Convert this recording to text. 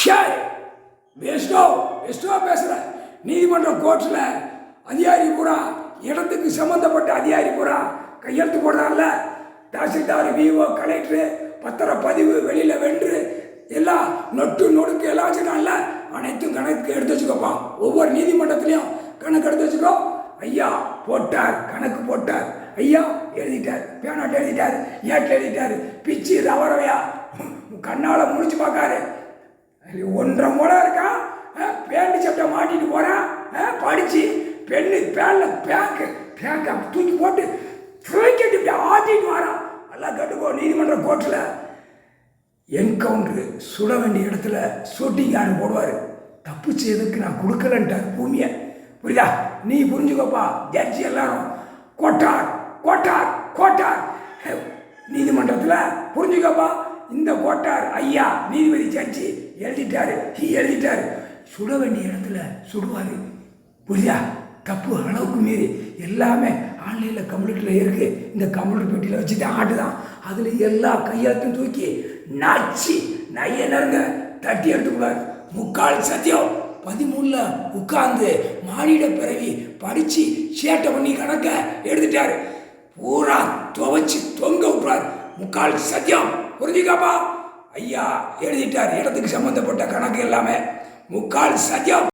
சரி, பெஸ்டோ பேசுகிற நீதிமன்ற கோர்ட்டில் அதிகாரி பூரா இடத்துக்கு சம்மந்தப்பட்ட அதிகாரி பூரா கையெழுத்து போடுறாங்கல்ல. தாசில்தார், விஓ, கலெக்டரு, பத்திரப்பதிவு வெளியில் வென்று எல்லாம் நொட்டு நொடுக்கு எல்லாம் வச்சுருக்காங்கல்ல. அனைத்தும் கணக்கு எடுத்து வச்சுக்கோப்பா. ஒவ்வொரு நீதிமன்றத்துலேயும் கணக்கு எடுத்து வச்சுக்கோ. ஐயா போட்டார், கணக்கு போட்டார், ஐயா எழுதிட்டார், பேனாட்டு எழுதிட்டார், ஏட்டில் எழுதிட்டார், பிச்சு ரவரவையா கண்ணால் முடிச்சு பார்க்காரு. 1.5 முளை இருக்கா, பேண்ட் சட்டை மாட்டிட்டு போகிறான், படித்து பெண்ணு பேனில் பேக்க தூக்கி போட்டு தூக்கிட்டு இப்படி ஆட்டிட்டு வரான். எல்லாம் கட்டுக்கோ. நீதிமன்ற கோர்ட்டில் என்கவுண்டரு சுட வேண்டிய இடத்துல ஷூட்டிங் ஆர்டர் போடுவார். தப்பு செய்ததுக்கு நான் கொடுக்கலன்ட்டார் பூமியை. புரியுதா? நீ புரிஞ்சுக்கோப்பா. ஜட்ஜி எல்லாரும் கோட்டார் கோட்டார் கோட்டார் நீதிமன்றத்தில் புரிஞ்சுக்கோப்பா. இந்த கோட்டார் ஐயா நீதிபதி ஜட்ஜி எழுதிட்டாரு. சுட வேண்டிய இடத்துல சுடுவார். புரியுதா? தப்பு அளவுக்கு மீறி எல்லாமே ஆன்லைனில் கம்ப்யூட்டரில் இருக்குது. இந்த கம்ப்யூட்டர் பெட்டியில் வச்சுட்டு ஆட்டுதான். அதில் எல்லா கையெழுத்தும் தூக்கி நச்சு நையனருங்க தட்டி எடுத்துக்கூடாது. 3/4 சத்தியம் 13 உட்கார்ந்து மானிட பிறவி படித்து சேட்டை பண்ணி கணக்க எடுத்துட்டாரு. பூரா துவைச்சி தொங்க விட்டுறாரு. 3/4 சத்தியம். புரிஞ்சுக்காப்பா? ஐயா எழுதிட்டார். இடத்துக்கு சம்மந்தப்பட்ட கணக்கு எல்லாமே 3/4 சத்தியம்.